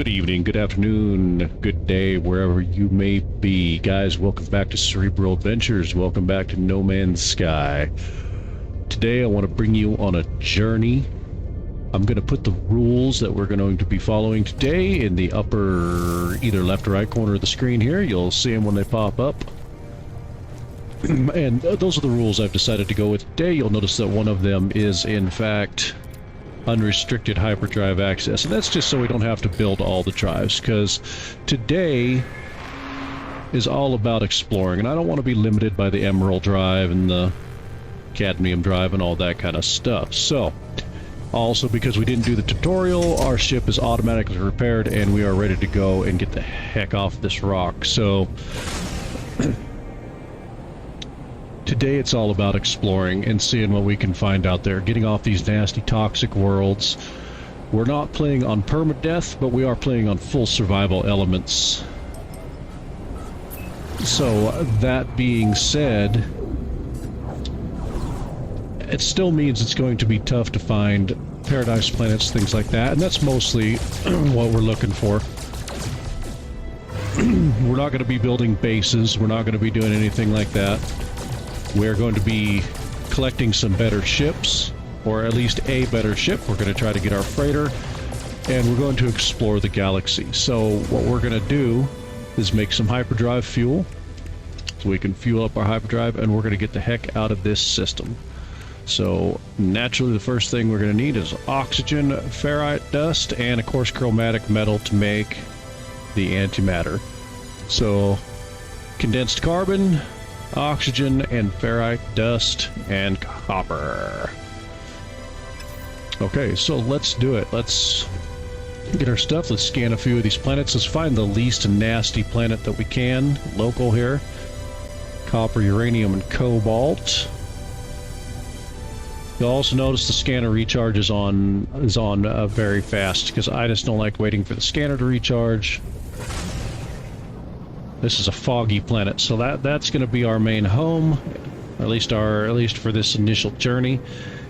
Good evening, good afternoon, good day, wherever you may be. Guys, welcome back to Cerebral Adventures. Welcome back to No Man's Sky. Today I want to bring you on a journey. I'm going to put the rules that we're going to be following today in the upper either left or right corner of the screen here. You'll see them when they pop up. And those are the rules I've decided to go with today. You'll notice that one of them is, in fact, unrestricted hyperdrive access, and that's just so we don't have to build all the drives, because today is all about exploring, and I don't want to be limited by the Emerald drive and the Cadmium drive and all that kind of stuff. So also, because we didn't do the tutorial, our ship is automatically repaired and we are ready to go and get the heck off this rock. So today it's all about exploring and seeing what we can find out there, getting off these nasty toxic worlds. We're not playing on permadeath, but we are playing on full survival elements. So that being said, it still means it's going to be tough to find paradise planets, things like that, and that's mostly what we're looking for. We're not going to be building bases, we're not going to be doing anything like that. We're going to be collecting some better ships, or at least a better ship. We're going to try to get our freighter, and we're going to explore the galaxy. So what we're going to do is make some hyperdrive fuel, so we can fuel up our hyperdrive, and we're going to get the heck out of this system. So naturally the first thing we're going to need is oxygen, ferrite dust, and of course chromatic metal to make the antimatter. So condensed carbon, oxygen, and ferrite dust, and copper. Okay, so let's do it. Let's get our stuff. Let's scan a few of these planets. Let's find the least nasty planet that we can, local here. Copper, uranium, and cobalt. You'll also notice the scanner recharge is on very fast, because I just don't like waiting for the scanner to recharge. This is a foggy planet, so that's going to be our main home, at least for this initial journey.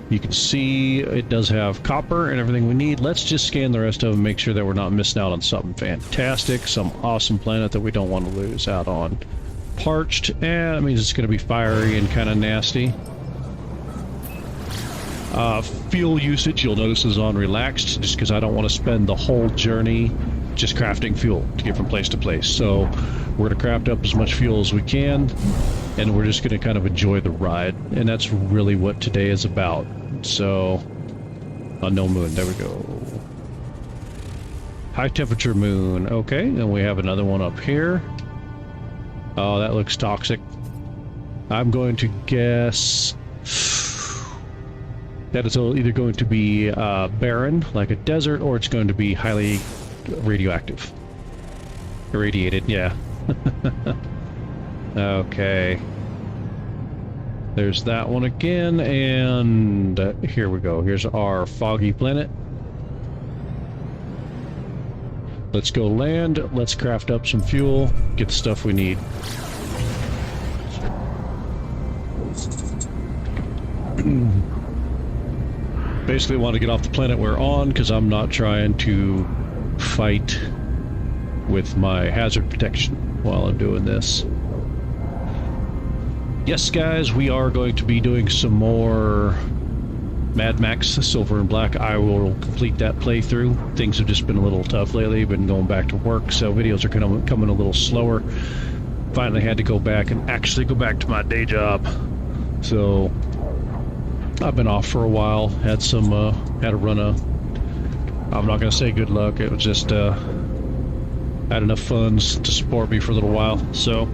You can see it does have copper and everything we need. Let's just scan the rest of them, make sure that we're not missing out on something fantastic, some awesome planet that we don't want to lose out on. Parched, and that means it's going to be fiery and kind of nasty. Fuel usage, you'll notice, is on relaxed, just because I don't want to spend the whole journey just crafting fuel to get from place to place. So we're going to craft up as much fuel as we can, and we're just going to kind of enjoy the ride, and that's really what today is about. So, unknown moon, there we go. High temperature moon, okay, and we have another one up here. Oh, that looks toxic. I'm going to guess that it's either going to be barren, like a desert, or it's going to be highly radioactive. Irradiated, yeah. Okay. There's that one again, and here we go. Here's our foggy planet. Let's go land, let's craft up some fuel, get the stuff we need. Basically want to get off the planet we're on, because I'm not trying to fight with my hazard protection while I'm doing this. Yes, guys, we are going to be doing some more Mad Max Silver and Black. I will complete that playthrough. Things have just been a little tough lately. Been going back to work, so videos are kind of coming a little slower. Finally had to go back and actually go back to my day job. So I've been off for a while. Had a run of, I'm not going to say good luck. It was just had enough funds to support me for a little while. So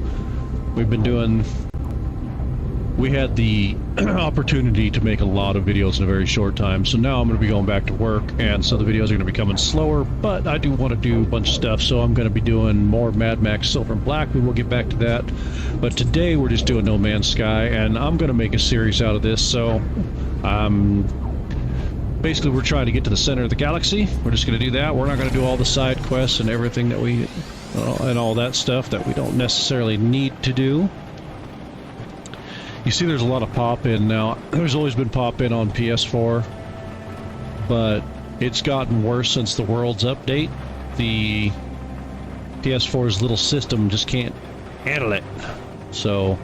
we had the opportunity to make a lot of videos in a very short time. So now I'm going to be going back to work, and so the videos are going to be coming slower, but I do want to do a bunch of stuff, so I'm going to be doing more Mad Max Silver and Black. We will get back to that. But today we're just doing No Man's Sky, and I'm going to make a series out of this. So basically we're trying to get to the center of the galaxy. We're just going to do that. We're not going to do all the side quests and everything that and all that stuff that we don't necessarily need to do. You see there's a lot of pop-in now. There's always been pop-in on PS4, but it's gotten worse since the Worlds update. the PS4's little system just can't handle it. So,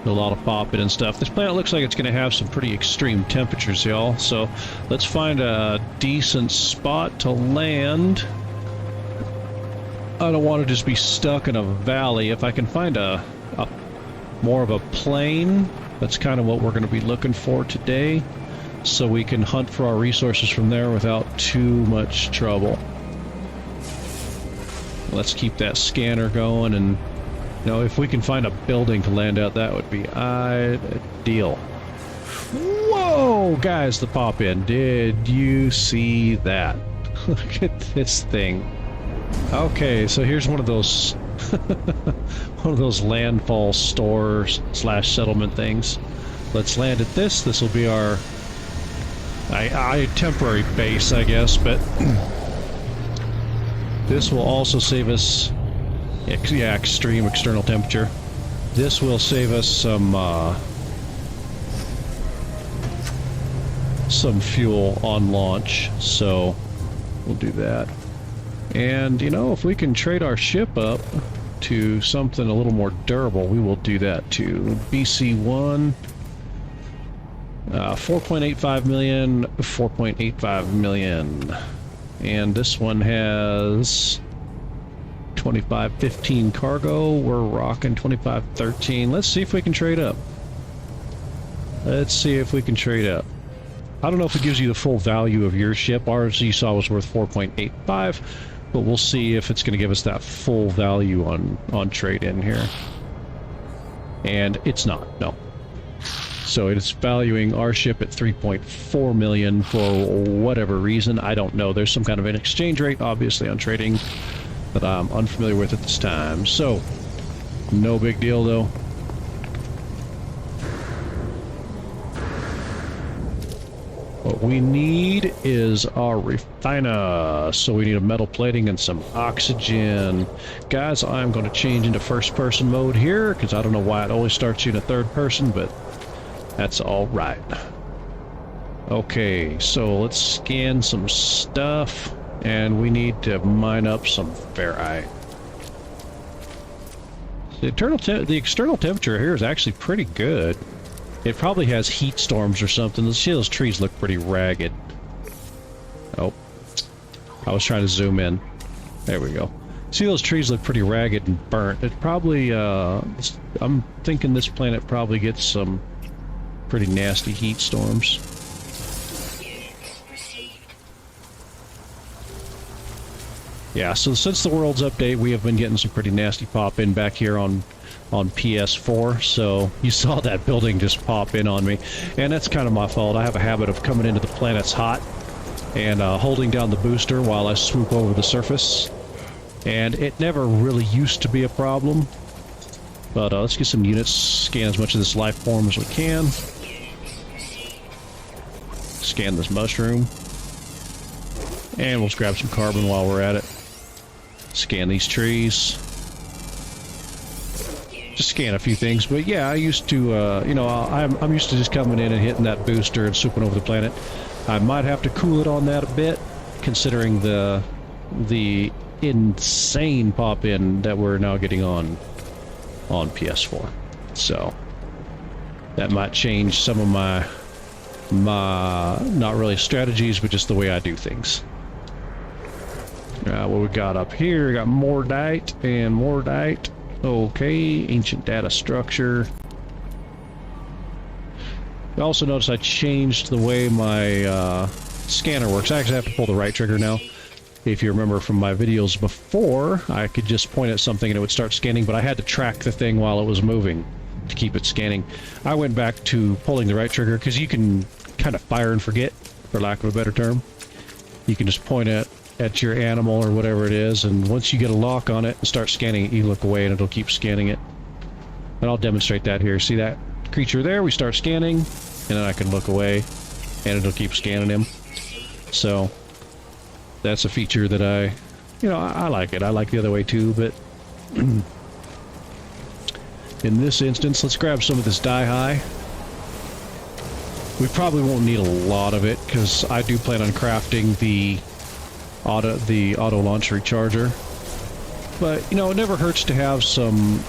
a lot of popping and stuff. This planet looks like it's going to have some pretty extreme temperatures, y'all. So, let's find a decent spot to land. I don't want to just be stuck in a valley. If I can find a more of a plain, that's kind of what we're going to be looking for today, so we can hunt for our resources from there without too much trouble. Let's keep that scanner going, and you know, if we can find a building to land at, that would be ideal. Whoa, guys, the pop in. Did you see that? Look at this thing. Okay, so here's one of those one of those landfall stores slash settlement things. Let's land at this. This will be our temporary base, I guess, but this will also save us extreme external temperature. This will save us some fuel on launch, so we'll do that. And, you know, if we can trade our ship up to something a little more durable, we will do that too. BC1, 4.85 million, 4.85 million. And this one has 2515 cargo. We're rocking 2513. Let's see if we can trade up. Let's see if we can trade up. I don't know if it gives you the full value of your ship. Ours, you saw, was worth 4.85. But we'll see if it's going to give us that full value on trade-in here. And it's not, no. So it's valuing our ship at 3.4 million for whatever reason. I don't know. There's some kind of an exchange rate, obviously, on trading that I'm unfamiliar with at this time. So, no big deal, though. What we need is our refiner, so we need a metal plating and some oxygen. Guys, I'm going to change into first-person mode here, because I don't know why it always starts you in a third person, but that's all right. Okay, so let's scan some stuff, and we need to mine up some ferrite. The external temperature here is actually pretty good. It probably has heat storms or something. See, those trees look pretty ragged. Oh, I was trying to zoom in. There we go. See, those trees look pretty ragged and burnt. It probably, I'm thinking this planet probably gets some pretty nasty heat storms. Yeah, so since the world's update, we have been getting some pretty nasty pop in back here on PS4, so you saw that building just pop in on me, and that's kind of my fault. I have a habit of coming into the planets hot and holding down the booster while I swoop over the surface, and it never really used to be a problem. But let's get some units, scan as much of this life form as we can. Scan this mushroom, and we'll grab some carbon while we're at it. Scan these trees. Just scan a few things, but yeah, I used to, you know, I'm used to just coming in and hitting that booster and swooping over the planet. I might have to cool it on that a bit, considering the insane pop-in that we're now getting on PS4. So that might change some of my not really strategies, but just the way I do things. What we got up here? We got Mordite and Mordite. Okay, ancient data structure. You also notice I changed the way my scanner works. I actually have to pull the right trigger now. If you remember from my videos before, I could just point at something and it would start scanning, but I had to track the thing while it was moving to keep it scanning. I went back to pulling the right trigger because you can kind of fire and forget, for lack of a better term. You can just point at your animal or whatever it is, and once you get a lock on it and start scanning it, you look away and it'll keep scanning it. And I'll demonstrate that here. See that creature there? We start scanning, and then I can look away and it'll keep scanning him. So that's a feature that I like it. I like the other way too, but in this instance, let's grab some of this die-high. We probably won't need a lot of it, because I do plan on crafting the auto launch recharger. But you know, it never hurts to have some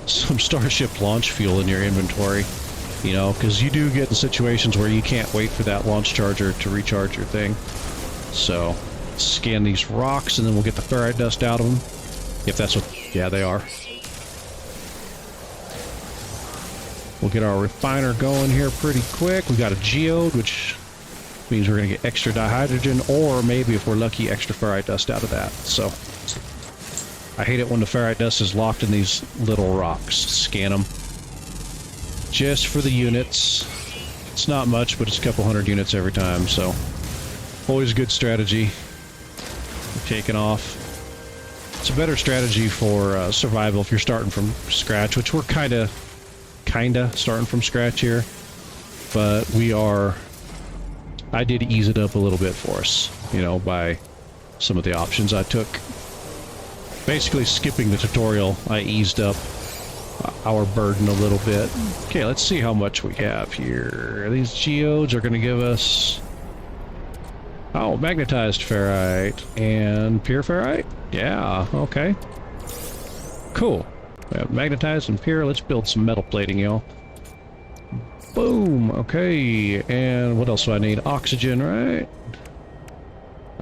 Starship launch fuel in your inventory. You know, because you do get in situations where you can't wait for that launch charger to recharge your thing. So, scan these rocks, and then we'll get the ferrite dust out of them. If that's what... Yeah, they are. We'll get our refiner going here pretty quick. We got a geode, which means we're going to get extra dihydrogen, or maybe, if we're lucky, extra ferrite dust out of that. So, I hate it when the ferrite dust is locked in these little rocks. Scan them. Just for the units. It's not much, but it's a couple hundred units every time, so always a good strategy. Taking off. It's a better strategy for survival if you're starting from scratch, which we're kinda starting from scratch here, but we are... I did ease it up a little bit for us, you know, by some of the options I took. Basically skipping the tutorial, I eased up our burden a little bit. Okay, let's see how much we have here. These geodes are going to give us... Oh, magnetized ferrite and pure ferrite? Yeah, okay. Cool. We have magnetized and pure. Let's build some metal plating, y'all. Boom! Okay, and what else do I need? Oxygen, right?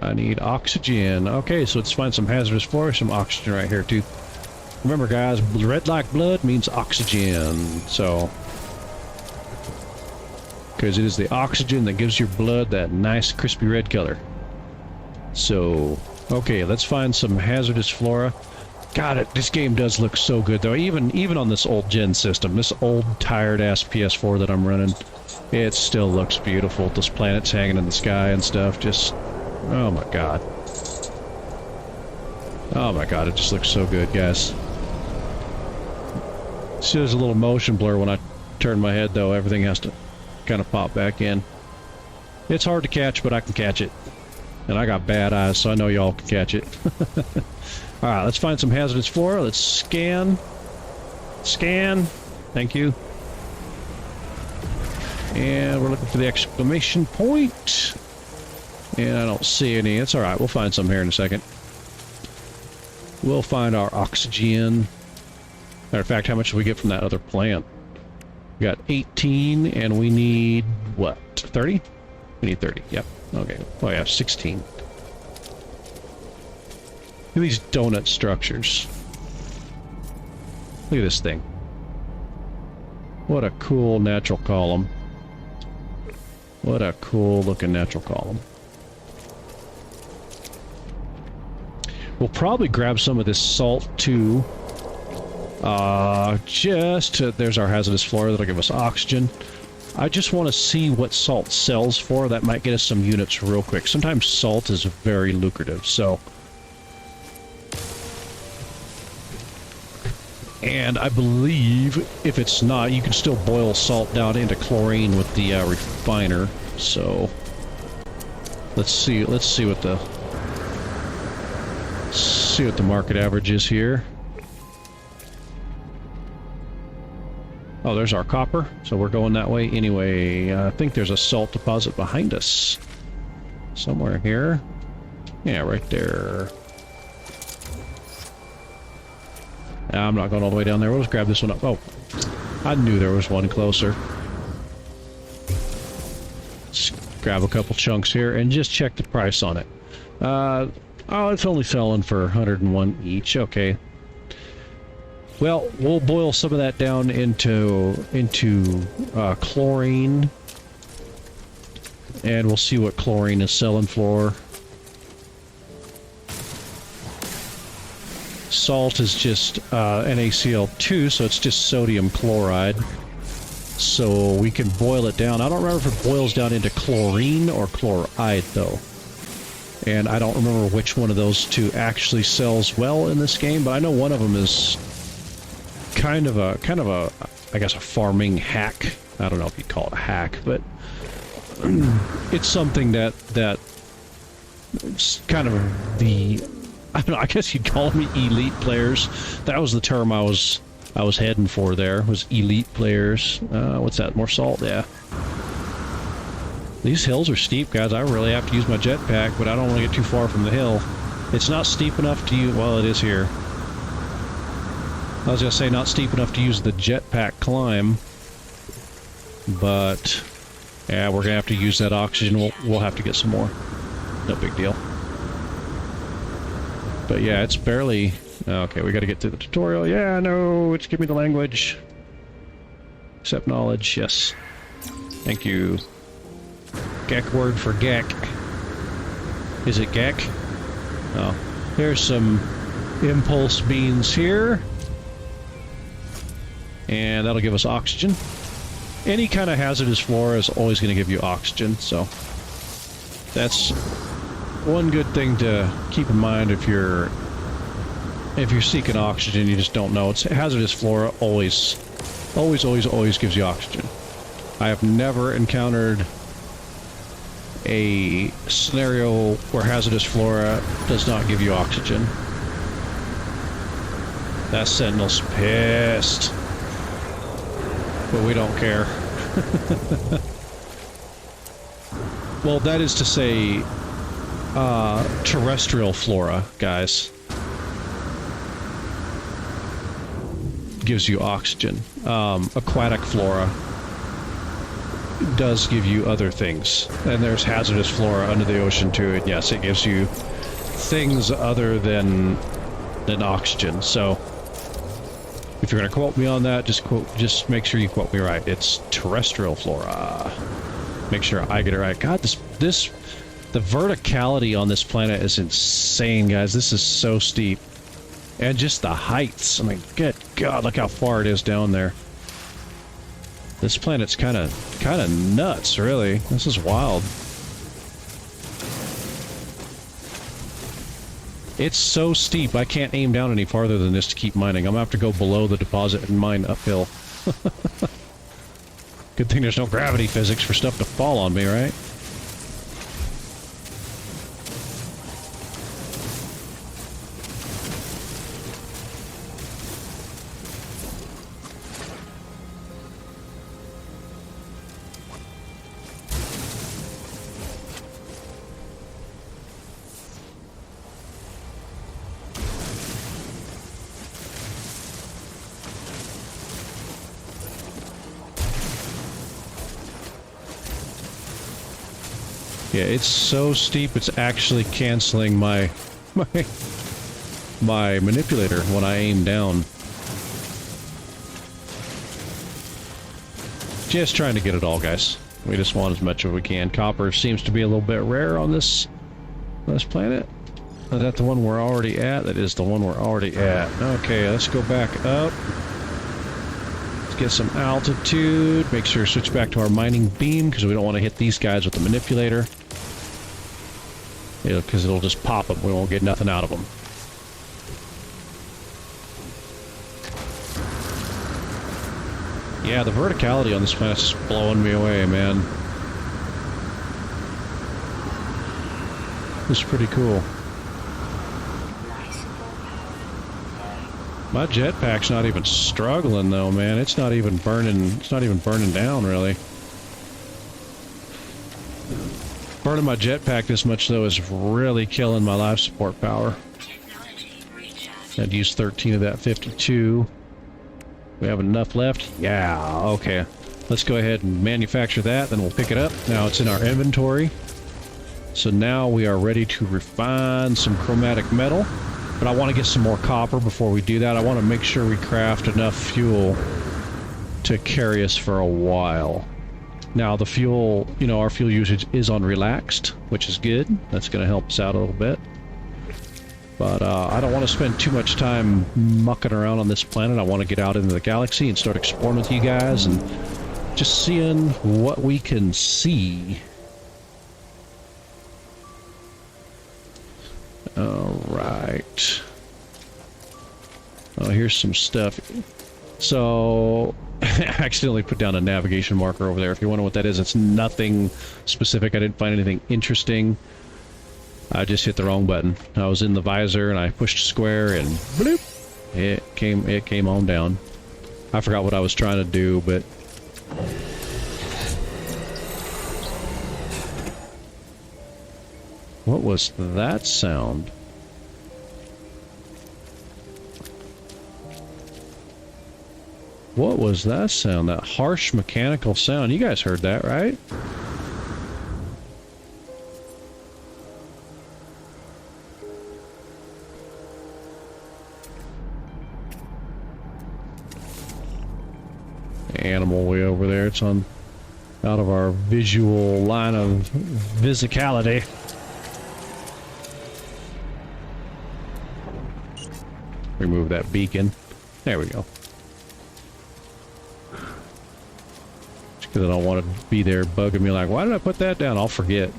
I need oxygen. Okay, so let's find some hazardous flora, some oxygen right here, too. Remember, guys, red like blood means oxygen, so... Because it is the oxygen that gives your blood that nice crispy red color. So, okay, let's find some hazardous flora. God, this game does look so good, though. Even on this old gen system, this old tired-ass PS4 that I'm running, it still looks beautiful. Those planets hanging in the sky and stuff, just... Oh my god. Oh my god, it just looks so good, guys. See, there's a little motion blur when I turn my head, though. Everything has to kind of pop back in. It's hard to catch, but I can catch it. And I got bad eyes, so I know y'all can catch it. Alright, let's find some hazardous flora. Let's scan. Scan. Thank you. And we're looking for the exclamation point. And I don't see any. It's alright, we'll find some here in a second. We'll find our oxygen. Matter of fact, how much did we get from that other plant? We got 18, and we need, what, 30? We need 30, yep. Okay. Oh, yeah, 16. Look at these donut structures. Look at this thing. What a cool natural column. What a cool looking natural column. We'll probably grab some of this salt, too. There's our hazardous flora that'll give us oxygen. I just want to see what salt sells for. That might get us some units real quick. Sometimes salt is very lucrative, so... And I believe, if it's not, you can still boil salt down into chlorine with the refiner, so... Let's see what the... See what the market average is here. Oh, there's our copper, so we're going that way anyway. I think there's a salt deposit behind us. Somewhere here. Yeah, right there. I'm not going all the way down there. We'll just grab this one up. Oh, I knew there was one closer. Let's grab a couple chunks here and just check the price on it. Oh, it's only selling for 101 each. Okay. Well, we'll boil some of that down into chlorine, and we'll see what chlorine is selling for. Salt is just NaCl2, so it's just sodium chloride. So we can boil it down. I don't remember if it boils down into chlorine or chloride, though. And I don't remember which one of those two actually sells well in this game, but I know one of them is kind of a, I guess, a farming hack. I don't know if you'd call it a hack, but it's something that it's kind of the, I don't know, I guess you'd call them elite players. That was the term I was heading for there, was elite players. What's that, more salt? Yeah. These hills are steep, guys. I really have to use my jetpack, but I don't want to get too far from the hill. It's not steep enough to use... Well, it is here. I was going to say not steep enough to use the jetpack climb. But... yeah, we're going to have to use that oxygen. We'll have to get some more. No big deal. But yeah, it's barely... Okay, we got to get through the tutorial. Yeah, no, it's give me the language. Accept knowledge, yes. Thank you. Gek word for Gek. Is it Gek? Oh. There's some impulse beans here. And that'll give us oxygen. Any kind of hazardous flora is always going to give you oxygen, so... that's one good thing to keep in mind if you're seeking oxygen, you just don't know. It's hazardous flora always gives you oxygen. I have never encountered a scenario where hazardous flora does not give you oxygen. That sentinel's pissed. But we don't care. Well, that is to say, terrestrial flora, guys, gives you oxygen. Aquatic flora does give you other things. And there's hazardous flora under the ocean too, and yes, it gives you things other than oxygen. So if you're going to quote me on that, just make sure you quote me right. It's terrestrial flora. Make sure I get it right. God, the verticality on this planet is insane, guys. This is so steep. And just the heights. I mean, good God, look how far it is down there. This planet's kind of nuts, really. This is wild. It's so steep, I can't aim down any farther than this to keep mining. I'm gonna have to go below the deposit and mine uphill. Good thing there's no gravity physics for stuff to fall on me, right? Yeah, it's so steep, it's actually canceling my manipulator when I aim down. Just trying to get it all, guys. We just want as much as we can. Copper seems to be a little bit rare on this planet. Is that the one we're already at? That is the one we're already at. Okay, let's go back up. Let's get some altitude. Make sure to switch back to our mining beam, because we don't want to hit these guys with the manipulator. Because it'll just pop them. We won't get nothing out of them. Yeah, the verticality on this planet's just blowing me away, man. This is pretty cool. My jetpack's not even struggling though, man. It's not even burning down, really. Burning my jetpack this much, though, is really killing my life support power. I'd use 13 of that 52. We have enough left? Yeah, okay. Let's go ahead and manufacture that, then we'll pick it up. Now it's in our inventory. So now we are ready to refine some chromatic metal. But I want to get some more copper before we do that. I want to make sure we craft enough fuel to carry us for a while. Now the fuel, our fuel usage is on relaxed, which is good. That's going to help us out a little bit. But I don't want to spend too much time mucking around on this planet. I want to get out into the galaxy and start exploring with you guys and just seeing what we can see. Alright. Oh, here's some stuff. So, I accidentally put down a navigation marker over there. If you wonder what that is, it's nothing specific. I didn't find anything interesting. I just hit the wrong button. I was in the visor and I pushed square and bloop! It came on down. I forgot what I was trying to do, but What was that sound? What was that sound? That harsh mechanical sound. You guys heard that, right? Animal way over there. It's on out of our visual line of physicality. Remove that beacon. There we go. Just because I don't want to be there bugging me like, why did I put that down? I'll forget.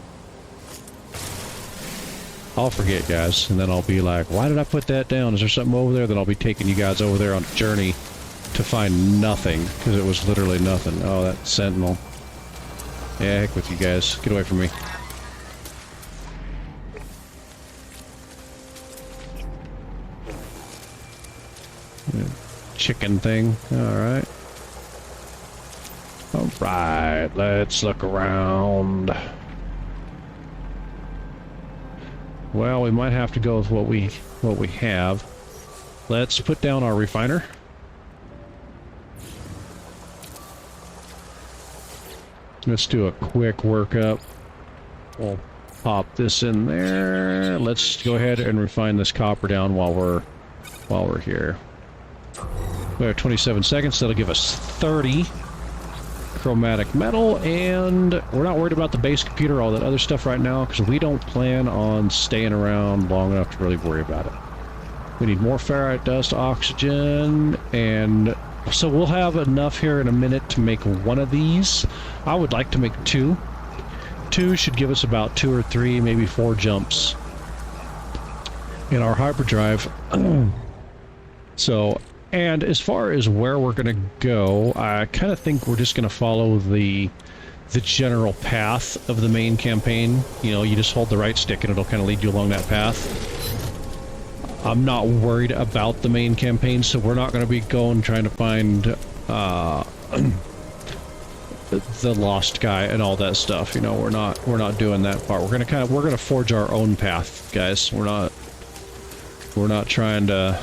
I'll forget, guys. And then I'll be like, why did I put that down? Is there something over there? Then I'll be taking you guys over there on a journey to find nothing, because it was literally nothing. Oh, that sentinel. Yeah, heck with you guys. Get away from me. Chicken thing. Alright. Alright, let's look around. Well, we might have to go with what we have. Let's put down our refiner. Let's do a quick workup. We'll pop this in there. Let's go ahead and refine this copper down while we're here. We have 27 seconds. That'll give us 30 chromatic metal, and we're not worried about the base computer, all that other stuff right now, because we don't plan on staying around long enough to really worry about it. We need more ferrite dust, oxygen, and so we'll have enough here in a minute to make one of these. I would like to make two. Two should give us about 2 or 3, maybe 4 jumps in our hyperdrive. So, and as far as where we're going to go, I kind of think we're just going to follow the general path of the main campaign. You know, you just hold the right stick and it'll kind of lead you along that path. I'm not worried about the main campaign, so we're not going to be going trying to find the lost guy and all that stuff. You know, we're not doing that part. We're gonna forge our own path, guys. We're not trying to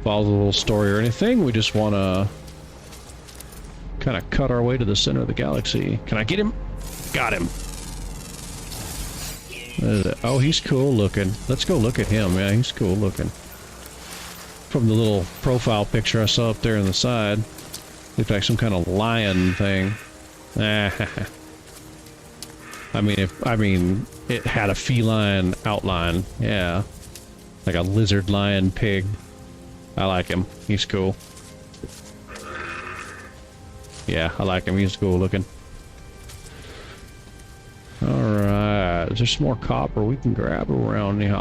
follow the little story or anything. We just want to kind of cut our way to the center of the galaxy. Can I get him? Got him. Oh, he's cool looking. Let's go look at him. Yeah, he's cool looking. From the little profile picture I saw up there on the side, looked like some kind of lion thing. I mean, it had a feline outline. Yeah, like a lizard, lion, pig. I like him. He's cool. Yeah, I like him. He's cool looking. Alright, is there some more copper we can grab around here?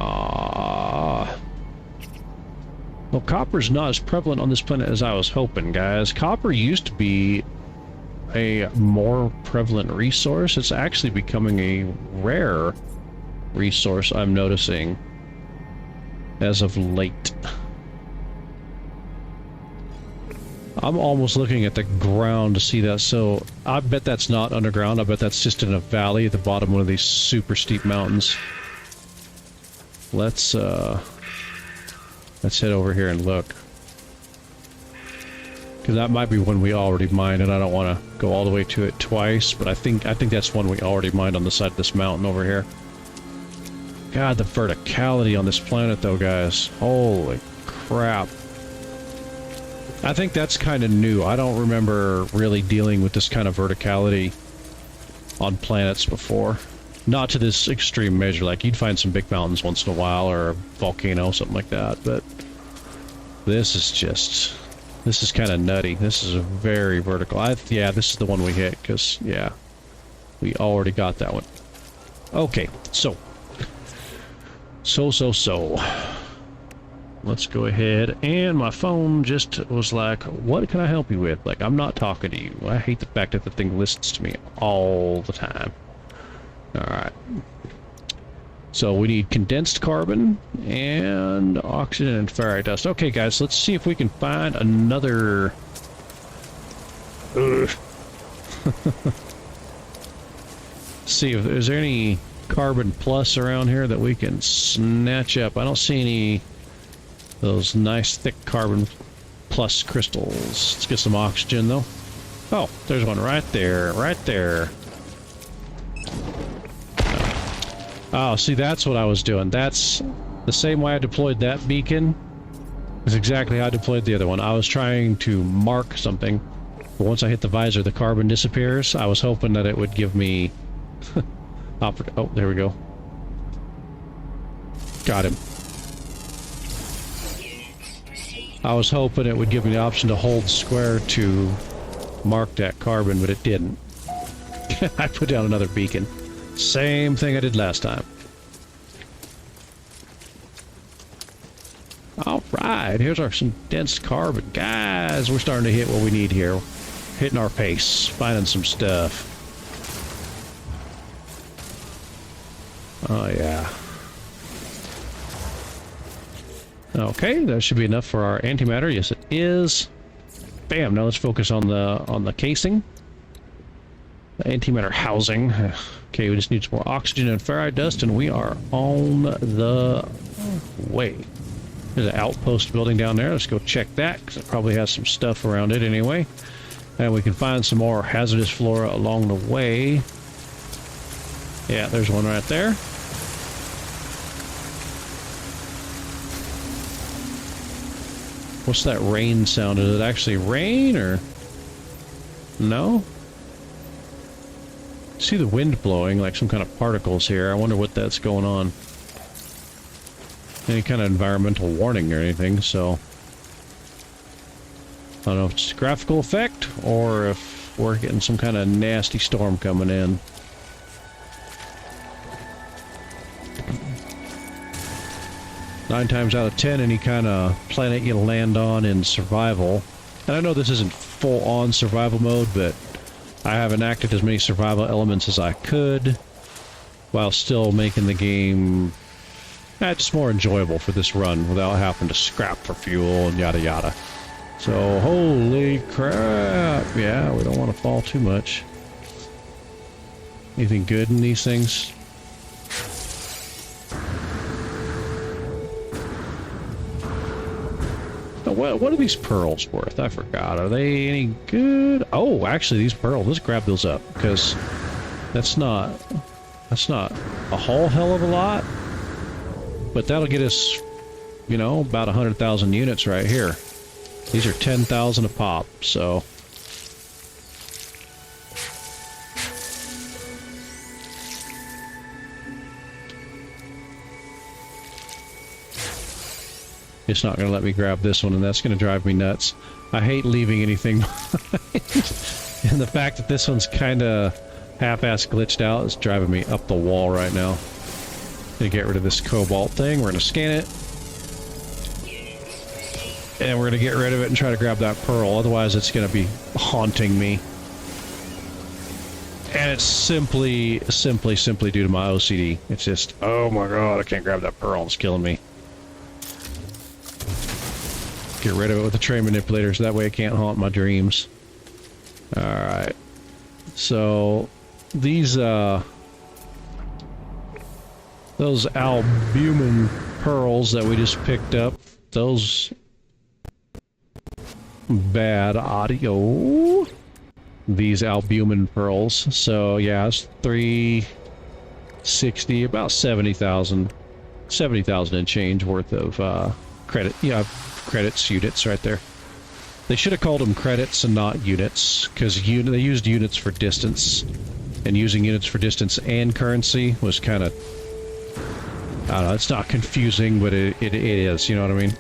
Well, copper's not as prevalent on this planet as I was hoping, guys. Copper used to be a more prevalent resource. It's actually becoming a rare resource, I'm noticing, as of late. I'm almost looking at the ground to see that, so I bet that's not underground. I bet that's just in a valley at the bottom of one of these super steep mountains. Let's head over here and look. Because that might be one we already mined, and I don't want to go all the way to it twice, but I think that's one we already mined on the side of this mountain over here. God, the verticality on this planet, though, guys. Holy crap. I think that's kind of new. I don't remember really dealing with this kind of verticality on planets before. Not to this extreme measure. Like, you'd find some big mountains once in a while, or a volcano, something like that, but this is kind of nutty. This is a very vertical. Yeah, this is the one we hit, because, yeah, we already got that one. Okay, so. Let's go ahead, and my phone just was like, what can I help you with? Like, I'm not talking to you. I hate the fact that the thing listens to me all the time. Alright. So we need condensed carbon, and oxygen, and ferrite dust. Okay, guys, let's see if we can find another... see if... is there any carbon plus around here that we can snatch up? I don't see any those nice thick carbon plus crystals. Let's get some oxygen though. Oh, there's one right there, right there. Oh, see, that's what I was doing. That's the same way I deployed that beacon. Is exactly how I deployed the other one. I was trying to mark something, but once I hit the visor, the carbon disappears. I was hoping that it would give me... oh, there we go. Got him. I was hoping it would give me the option to hold square to mark that carbon, but it didn't. I put down another beacon. Same thing I did last time. Alright, here's our some dense carbon. Guys, we're starting to hit what we need here. Hitting our pace, finding some stuff. Oh yeah. Okay, that should be enough for our antimatter. Yes, it is. Bam, now let's focus on the casing. The antimatter housing. Okay, we just need some more oxygen and ferrite dust, and we are on the way. There's an outpost building down there. Let's go check that, because it probably has some stuff around it anyway. And we can find some more hazardous flora along the way. Yeah, there's one right there. What's that rain sound? Is it actually rain, or... No? See the wind blowing, like some kind of particles here. I wonder what that's going on. Any kind of environmental warning or anything, so... I don't know if it's a graphical effect, or if we're getting some kind of nasty storm coming in. Nine times out of 10, any kind of planet you land on in survival... And I know this isn't full-on survival mode, but I have enacted as many survival elements as I could, while still making the game... just more enjoyable for this run without having to scrap for fuel and yada yada. So, holy crap! Yeah, we don't want to fall too much. Anything good in these things? Oh, what are these pearls worth? I forgot. Are they any good? Oh, actually, these pearls. Let's grab those up, because that's not a whole hell of a lot. But that'll get us, you know, about 100,000 units right here. These are 10,000 a pop, so... It's not going to let me grab this one, and that's going to drive me nuts. I hate leaving anything behind. And the fact that this one's kind of half-ass glitched out is driving me up the wall right now. Gonna get rid of this cobalt thing. We're gonna scan it, and we're gonna get rid of it and try to grab that pearl. Otherwise, it's gonna be haunting me. And it's simply due to my OCD. It's just, oh my god, I can't grab that pearl. It's killing me. Get rid of it with the tray manipulators. That way, it can't haunt my dreams. All right. So these those albumin pearls that we just picked up, those bad audio. These albumin pearls. So yeah, it's 360, about 70,000 and change worth of credit. Yeah, credits, units right there. They should have called them credits and not units, because they used units for distance, and using units for distance and currency was kind of, I don't know, it's not confusing, but it is, you know what I mean?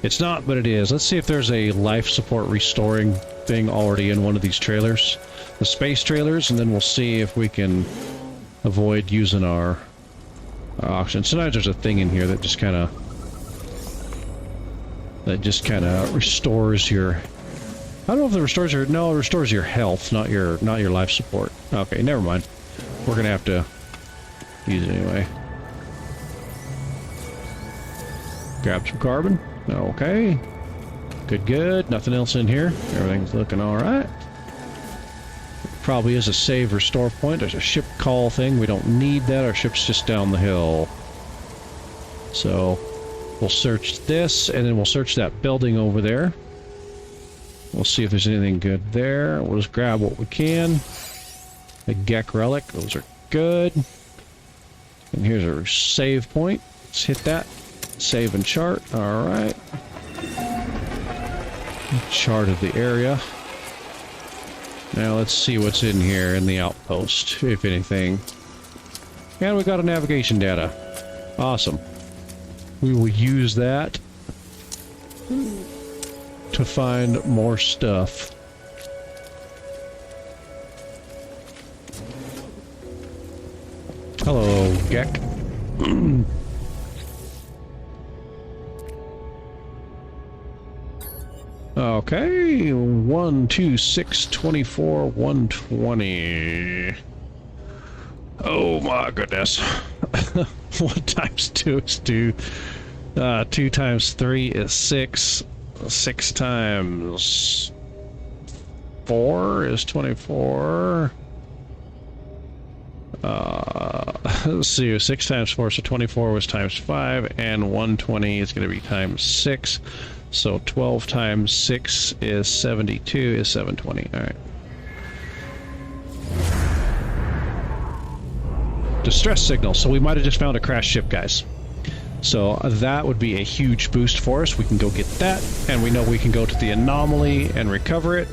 It's not, but it is. Let's see if there's a life support restoring thing already in one of these trailers. The space trailers, and then we'll see if we can avoid using our oxygen. Sometimes there's a thing in here that just kind of restores your... I don't know if it restores your... No, it restores your health, not your life support. Okay, never mind. We're gonna have to use it anyway. Grab some carbon. Okay. Good. Nothing else in here. Everything's looking alright. probably is a save restore point. There's a ship call thing. We don't need that. Our ship's just down the hill. So we'll search this, and then we'll search that building over there. We'll see if there's anything good there. We'll just grab what we can. A Gek relic. Those are good. And here's our save point. Let's hit that. Save and chart. Alright. Chart of the area. Now let's see what's in here in the outpost, if anything. And we got a navigation data. Awesome. We will use that to find more stuff. Hello, Gek. Okay, 1, 2, 6, 24, 120. Oh my goodness. 1 times 2 is 2. 2 times 3 is 6. 6 times 4 is 24. Let's see, 6 times 4, so 24 was times 5, and 120 is going to be times 6. So 12 times 6 is 72, is 720. Alright. Distress signal. So we might have just found a crashed ship, guys. So that would be a huge boost for us. We can go get that, and we know we can go to the anomaly and recover it.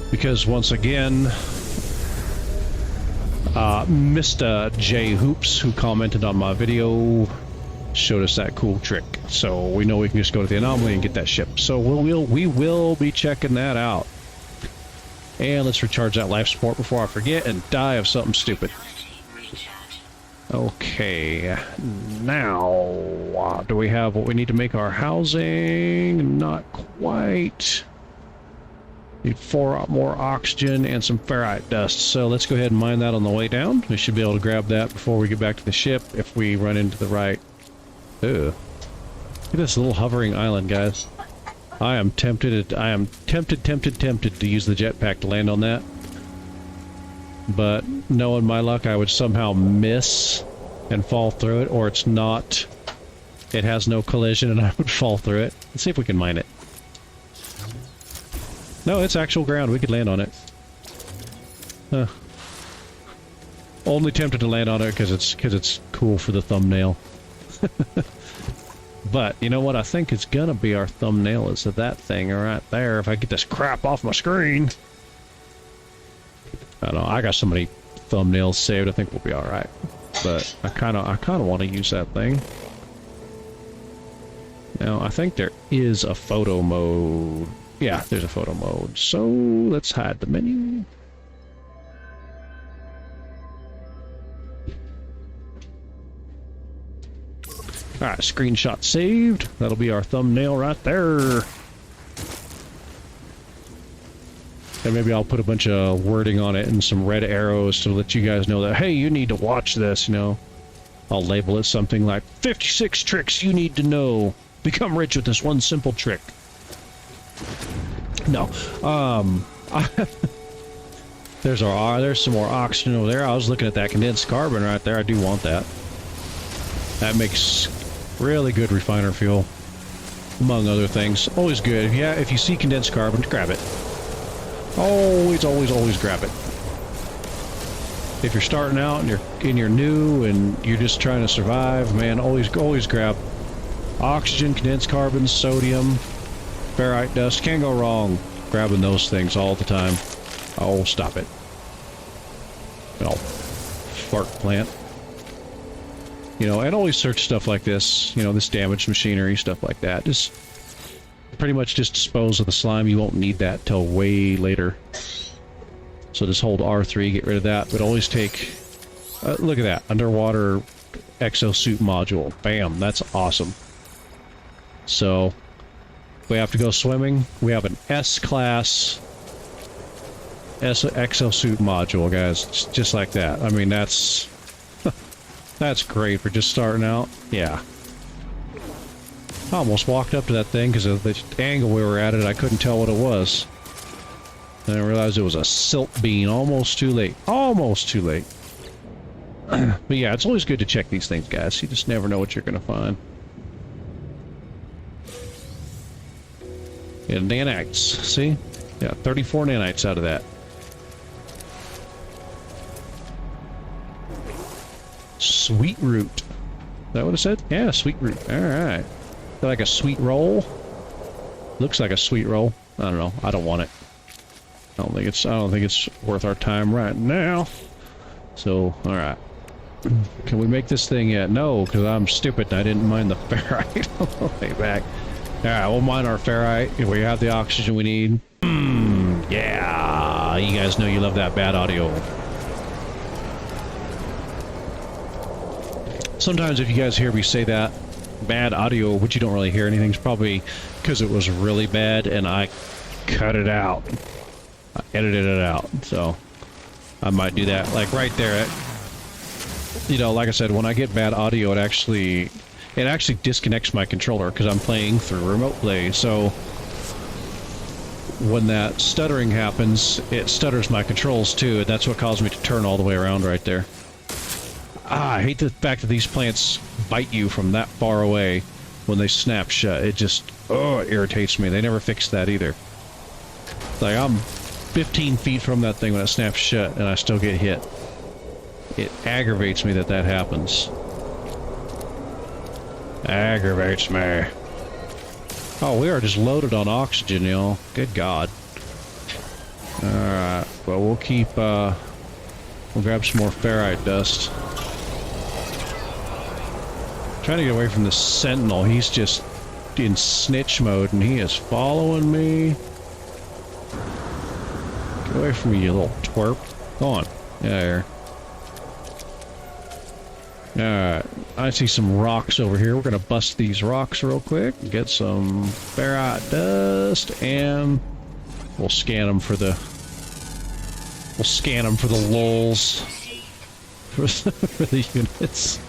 Because once again, Mr. J Hoops, who commented on my video, showed us that cool trick. So we know we can just go to the anomaly and get that ship. So we will be checking that out. And let's recharge that life support before I forget and die of something stupid. Okay, now do we have what we need to make our housing? Not quite. Need 4 more oxygen and some ferrite dust. So let's go ahead and mine that on the way down. We should be able to grab that before we get back to the ship if we run into the right. Ooh. Look at this little hovering island, guys. I am tempted to use the jetpack to land on that. But knowing my luck, I would somehow miss and fall through it, or it's not. It has no collision and I would fall through it. Let's see if we can mine it. No, it's actual ground. We could land on it. Huh. Only tempted to land on it because it's cool for the thumbnail. But you know what I think is gonna be our thumbnail is that thing right there. If I get this crap off my screen. I don't know, I got so many thumbnails saved, I think we'll be alright. But I kinda want to use that thing. Now, I think there is a photo mode. Yeah, there's a photo mode. So, let's hide the menu. Alright, screenshot saved. That'll be our thumbnail right there. And maybe I'll put a bunch of wording on it and some red arrows to let you guys know that, hey, you need to watch this, you know. I'll label it something like 56 tricks you need to know. Become rich with this one simple trick. No. There's some more oxygen over there. I was looking at that condensed carbon right there. I do want that. That makes really good refiner fuel, among other things. Always good. Yeah, if you see condensed carbon, grab it. Always, always, always grab it. If you're starting out and you're new and you're just trying to survive, man, always grab oxygen, condensed carbon, sodium, ferrite dust. Can't go wrong grabbing those things all the time. Oh, stop it. Oh, fart plant. You know, and always search stuff like this. You know, this damaged machinery, stuff like that. Just pretty much just dispose of the slime. You won't need that till way later. So just hold R3, get rid of that. But always take... look at that. Underwater exosuit module. Bam. That's awesome. So, if we have to go swimming, we have an S-class exosuit module, guys. Just like that. I mean, that's... that's great for just starting out. Yeah. I almost walked up to that thing because of the angle we were at it. I couldn't tell what it was. And I realized it was a silt bean. Almost too late. Almost too late. But yeah, it's always good to check these things, guys. You just never know what you're going to find. Yeah, nanites. See? Yeah, 34 nanites out of that. Sweet root. Is that what it said? Yeah, sweet root. Alright. Like a sweet roll? Looks like a sweet roll. I don't know. I don't want it. I don't think it's worth our time right now. So, alright. Can we make this thing yet? No, because I'm stupid and I didn't mine the ferrite on the way back. Alright, we'll mine our ferrite. We have the oxygen we need. Yeah! You guys know you love that bad audio. Sometimes if you guys hear me say that, bad audio, but you don't really hear anything, it's probably because it was really bad and I cut it out. I edited it out, so I might do that. Like right there, you know, like I said, when I get bad audio, it actually disconnects my controller because I'm playing through remote play. So when that stuttering happens, it stutters my controls too, and that's what caused me to turn all the way around right there. I hate the fact that these plants bite you from that far away when they snap shut. It just, it irritates me. They never fixed that either. Like, I'm 15 feet from that thing when it snaps shut, and I still get hit. It aggravates me that that happens. Aggravates me. Oh, we are just loaded on oxygen, y'all. Good God. Alright, well, we'll keep, we'll grab some more ferrite dust. Trying to get away from the sentinel. He's just in snitch mode and he is following me. Get away from me, you little twerp. Go on. Yeah, there. Alright. I see some rocks over here. We're gonna bust these rocks real quick. Get some ferrite dust and we'll scan them for the lulz. For the units.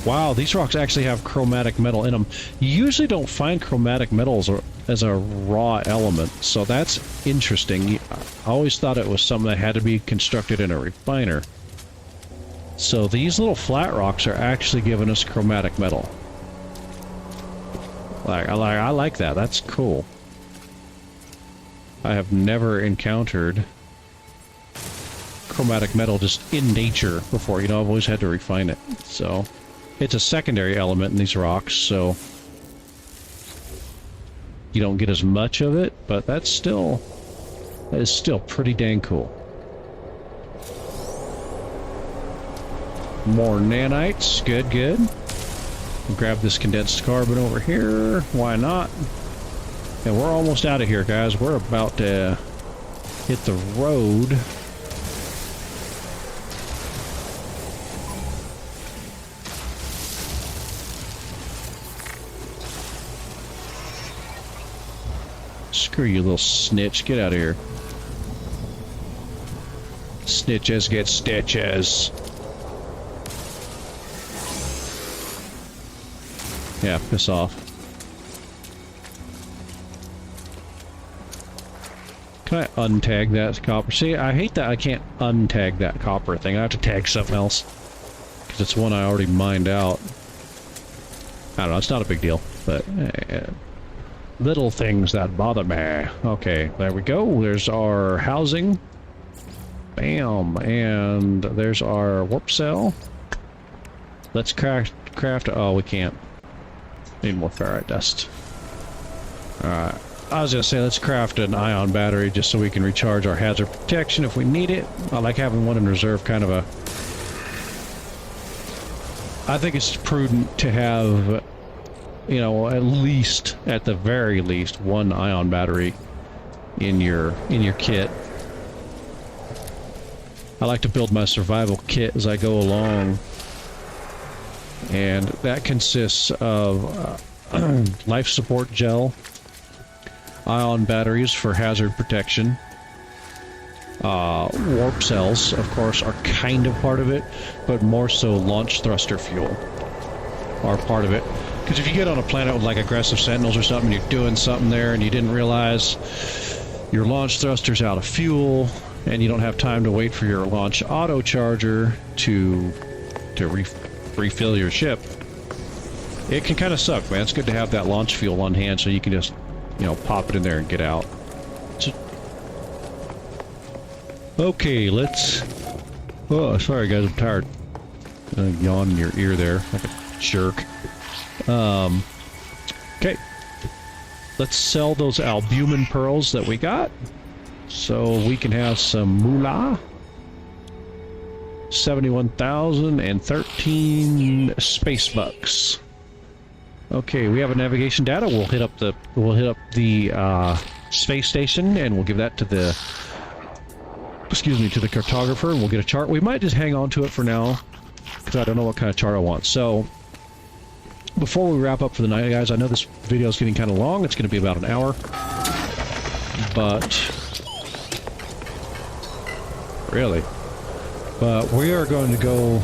Wow, these rocks actually have chromatic metal in them. You usually don't find chromatic metals as a raw element, so that's interesting. I always thought it was something that had to be constructed in a refiner. So these little flat rocks are actually giving us chromatic metal. I like that. That's cool. I have never encountered chromatic metal just in nature before. You know, I've always had to refine it. So it's a secondary element in these rocks, so you don't get as much of it, but that is still pretty dang cool. More nanites, good, good. Grab this condensed carbon over here, why not? And we're almost out of here, guys. We're about to hit the road. Screw you, little snitch. Get out of here. Snitches get stitches. Yeah, piss off. Can I untag that copper? See, I hate that I can't untag that copper thing. I have to tag something else. Because it's one I already mined out. I don't know, it's not a big deal. But, little things that bother me. Okay, there we go. There's our housing. Bam. And there's our warp cell. Let's craft... Oh, we can't. Need more ferrite dust. Alright. I was gonna say, let's craft an ion battery just so we can recharge our hazard protection if we need it. I like having one in reserve, kind of a... I think it's prudent to have, you know, at least, at the very least, one ion battery in your kit. I like to build my survival kit as I go along. And that consists of life support gel, ion batteries for hazard protection, warp cells, of course, are kind of part of it, but more so launch thruster fuel are part of it. Because if you get on a planet with like aggressive sentinels or something, you're doing something there and you didn't realize your launch thruster's out of fuel, and you don't have time to wait for your launch auto charger to refill your ship, it can kind of suck, man. It's good to have that launch fuel on hand so you can just, you know, pop it in there and get out. Okay, let's... Oh, sorry guys, I'm tired. Yawn in your ear there, like a jerk. Okay. Let's sell those albumin pearls that we got, so we can have some moolah. 71,013 space bucks. Okay, we have a navigation data. We'll hit up the space station, and we'll give that to the to the cartographer, and we'll get a chart. We might just hang on to it for now, because I don't know what kind of chart I want. So, before we wrap up for the night, guys, I know this video is getting kind of long. It's going to be about an hour, but really. But we are going to go...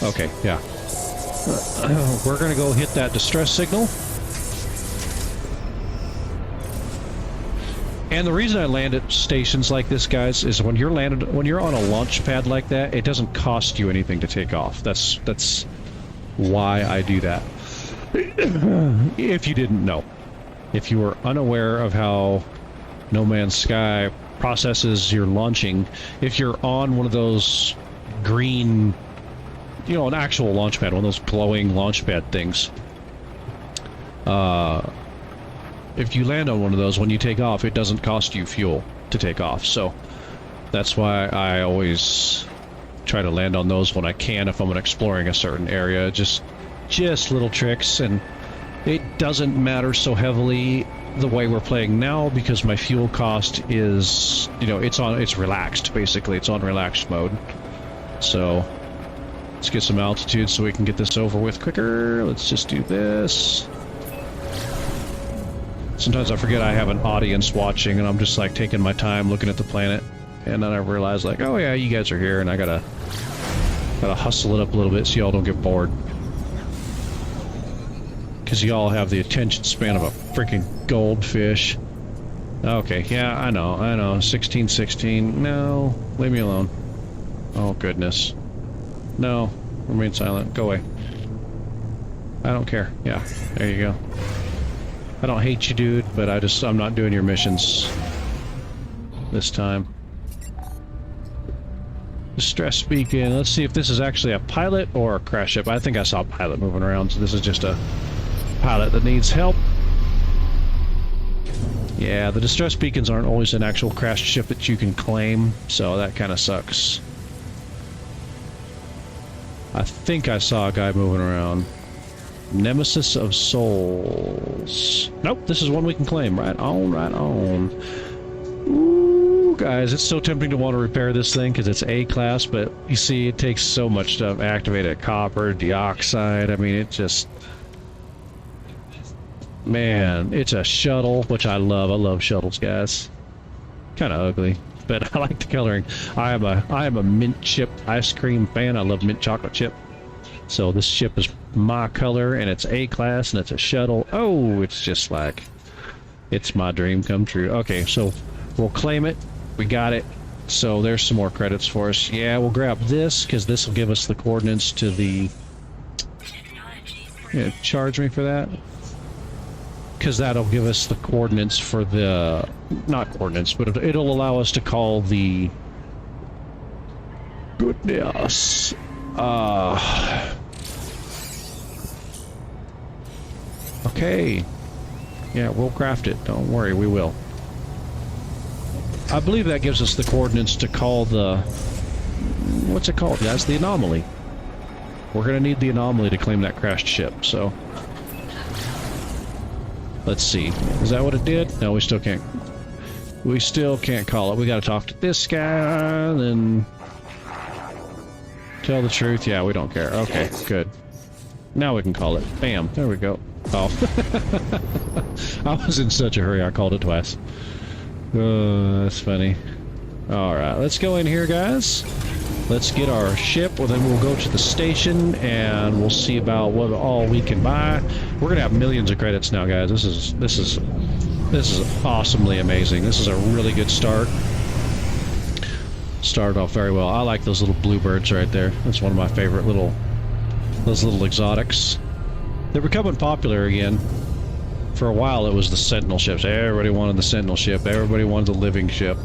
Okay, yeah. We're going to go hit that distress signal. And the reason I land at stations like this, guys, is when you're on a launch pad like that, it doesn't cost you anything to take off. That's why I do that. If you didn't know. If you were unaware of how No Man's Sky processes your launching, if you're on one of those green, you know, an actual launch pad, one of those glowing launch pad things. If you land on one of those, when you take off, it doesn't cost you fuel to take off. So that's why I always try to land on those when I can if I'm exploring a certain area. Just little tricks, and it doesn't matter so heavily the way we're playing now because my fuel cost is, you know, it's relaxed, basically. It's on relaxed mode. So, let's get some altitude so we can get this over with quicker. Let's just do this. Sometimes I forget I have an audience watching, and I'm just like taking my time looking at the planet, and then I realize like, oh yeah, you guys are here, and I gotta hustle it up a little bit so y'all don't get bored. Because y'all have the attention span of a freaking goldfish. Okay, yeah, I know. 1616. No, leave me alone. Oh, goodness. No, remain silent. Go away. I don't care. Yeah, there you go. I don't hate you, dude, but I'm not doing your missions this time. Distress beacon. Let's see if this is actually a pilot or a crash ship. I think I saw a pilot moving around, so this is just a pilot that needs help. Yeah, the distress beacons aren't always an actual crashed ship that you can claim, so that kind of sucks. I think I saw a guy moving around. Nemesis of Souls. Nope, this is one we can claim. Right on, right on. Ooh, guys, it's so tempting to want to repair this thing because it's A-class, but you see, it takes so much to activate it. Copper, dioxide, I mean, it just... Man, it's a shuttle, which I love. I love shuttles, guys. Kind of ugly, but I like the coloring. I am a mint chip ice cream fan. I love mint chocolate chip. So this ship is my color, and it's A-class, and it's a shuttle. Oh, it's just like, it's my dream come true. Okay, so we'll claim it. We got it. So there's some more credits for us. Yeah, we'll grab this, because this will give us the coordinates to the... Yeah, charge me for that? Because that'll give us the coordinates for the... Not coordinates, but it'll allow us to call the... Goodness. Okay. Yeah, we'll craft it. Don't worry, we will. I believe that gives us the coordinates to call the... What's it called, guys? The anomaly. We're going to need the anomaly to claim that crashed ship, so... Let's see. Is that what it did? No, we still can't. We still can't call it. We got to talk to this guy, then... Tell the truth. Yeah, we don't care. Okay, good. Now we can call it. Bam. There we go. Oh. I was in such a hurry I called it twice. Oh, that's funny. Alright, let's go in here, guys. Let's get our ship, well then we'll go to the station and we'll see about what all we can buy. We're gonna have millions of credits now, guys. This is awesomely amazing. This is a really good start. Started off very well. I like those little bluebirds right there. That's one of my favorite those little exotics. They're becoming popular again. For a while it was the Sentinel ships. Everybody wanted the Sentinel ship. Everybody wanted the living ship.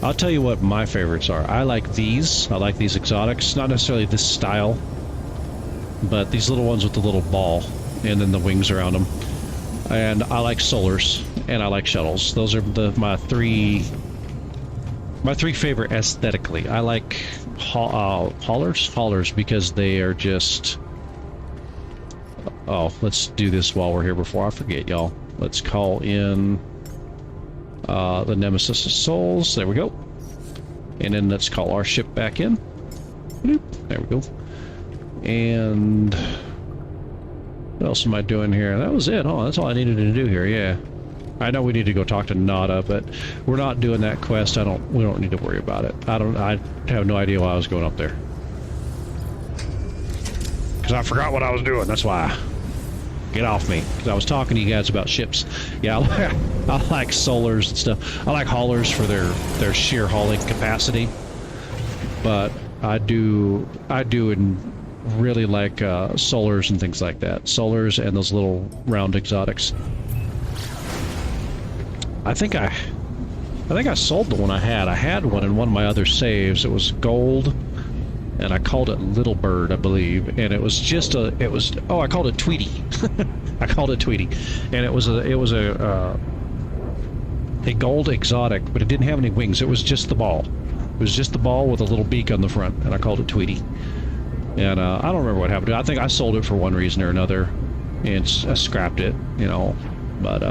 I'll tell you what my favorites are. I like these. I like these exotics. Not necessarily this style, but these little ones with the little ball and then the wings around them. And I like solars and I like shuttles. Those are my three favorite aesthetically. I like haulers because they are just... Oh, let's do this while we're here before I forget, y'all. Let's call in the Nemesis of Souls. There we go. And then let's call our ship back in. There we go. And what else am I doing here? That was it, huh? That's all I needed to do here, yeah. I know we need to go talk to Nada, but we're not doing that quest. We don't need to worry about it. I have no idea why I was going up there. Because I forgot what I was doing, that's why. Get off me, because I was talking to you guys about ships. Yeah, I like solars and stuff. I like haulers for their sheer hauling capacity, but I do really like solars and things like that. Solars and those little round exotics. I think I sold the one I had. I had one in one of my other saves. It was gold, and I called it Little Bird, I believe. And it was just I called it Tweety. I called it Tweety, and it was a gold exotic, but it didn't have any wings. It was just the ball. It was just the ball with a little beak on the front, and I called it Tweety. And I don't remember what happened to it. I think I sold it for one reason or another, and I scrapped it, you know. But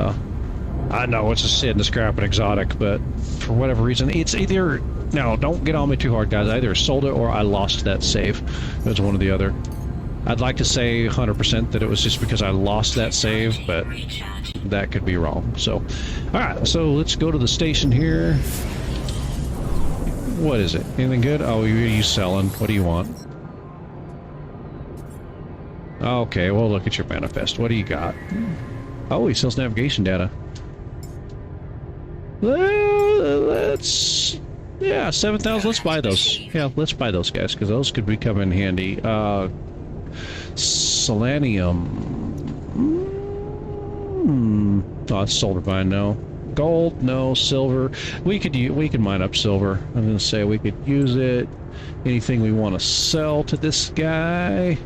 I know it's a sin to scrap an exotic, but for whatever reason, it's either... Now, don't get on me too hard, guys. I either sold it or I lost that save. It was one or the other. I'd like to say 100% that it was just because I lost that save, but that could be wrong. So, alright, so let's go to the station here. What is it? Anything good? Oh, you selling. What do you want? Okay, well, look at your manifest. What do you got? Oh, he sells navigation data. Let's... Yeah, 7,000. Let's buy those. Yeah, let's buy those guys, because those could come in handy. Selenium. Oh, it's solar vine, no. Gold, no. Silver. We could mine up silver. I'm going to say we could use it. Anything we want to sell to this guy.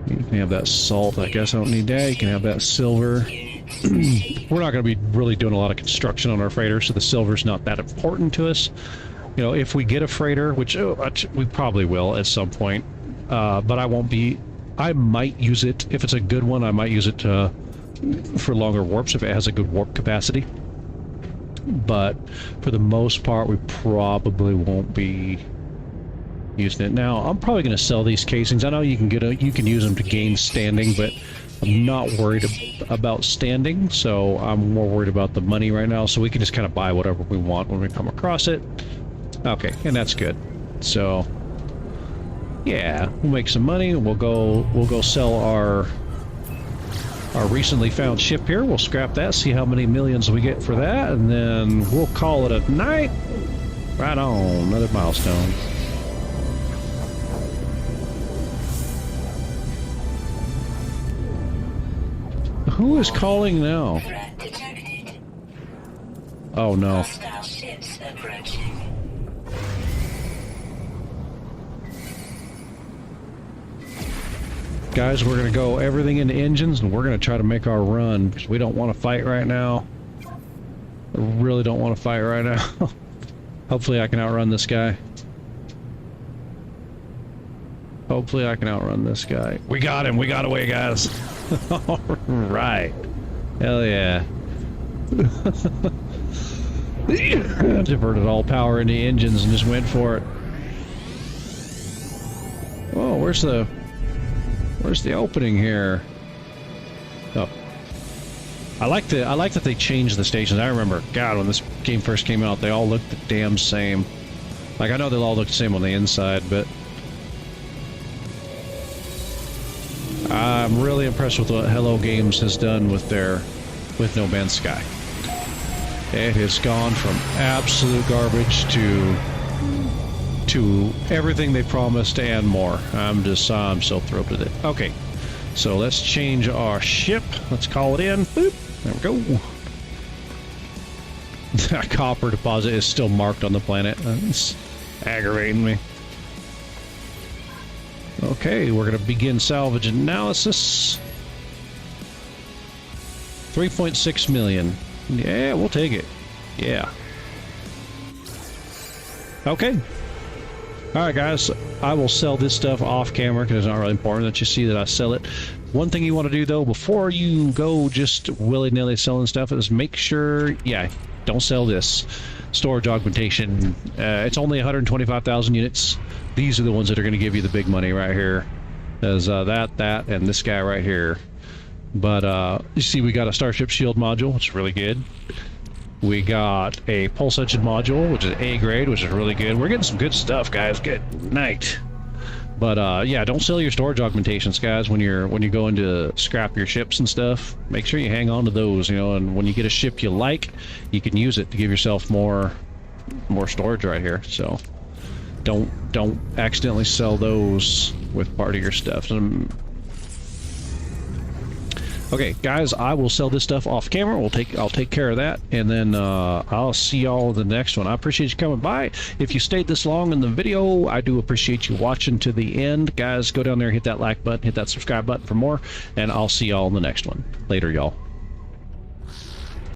You can have that salt. I guess I don't need that. You can have that silver. We're not going to be really doing a lot of construction on our freighter, so the silver's not that important to us. You know, if we get a freighter, which we probably will at some point, but I won't be... I might use it. If it's a good one, I might use it for longer warps if it has a good warp capacity. But for the most part, we probably won't be using it. Now, I'm probably going to sell these casings. I know you can use them to gain standing, but I'm not worried about standing, so I'm more worried about the money right now, so we can just kind of buy whatever we want when we come across it. Okay, and that's good. So, yeah, we'll make some money. We'll go sell our recently found ship here. We'll scrap that, see how many millions we get for that, and then we'll call it a night. Right on, another milestone. Who is calling now? Oh no. Guys, we're going to go everything into engines and we're going to try to make our run because we don't want to fight right now. I really don't want to fight right now. Hopefully I can outrun this guy. Hopefully I can outrun this guy. We got him. We got away, guys. All right. Hell yeah. Diverted all power into engines and just went for it. Oh, where's the opening here? Oh. I like that they changed the stations. I remember, God, when this game first came out, they all looked the damn same. Like, I know they'll all look the same on the inside, but I'm really impressed with what Hello Games has done with No Man's Sky. It has gone from absolute garbage to everything they promised and more. I'm so thrilled with it. Okay, so let's change our ship. Let's call it in. Boop. There we go. That copper deposit is still marked on the planet. It's aggravating me. Okay, we're going to begin salvage analysis. 3.6 million. Yeah, we'll take it. Yeah. Okay. Alright guys, I will sell this stuff off camera because it's not really important that you see that I sell it. One thing you want to do though, before you go just willy-nilly selling stuff, is make sure, yeah, don't sell this. Storage augmentation. It's only 125,000 units. These are the ones that are going to give you the big money right here. There's that, and this guy right here. But you see we got a Starship Shield module, which is really good. We got a Pulse Engine module, which is A grade, which is really good. We're getting some good stuff, guys. Good night. But yeah, don't sell your storage augmentations, guys, when you're going to scrap your ships and stuff. Make sure you hang on to those, you know, and when you get a ship you like, you can use it to give yourself more storage right here. So don't accidentally sell those with part of your stuff. Okay, guys, I will sell this stuff off camera. I'll take care of that, and then I'll see y'all in the next one. I appreciate you coming by. If you stayed this long in the video, I do appreciate you watching to the end. Guys, go down there, hit that like button, hit that subscribe button for more, and I'll see y'all in the next one. Later, y'all.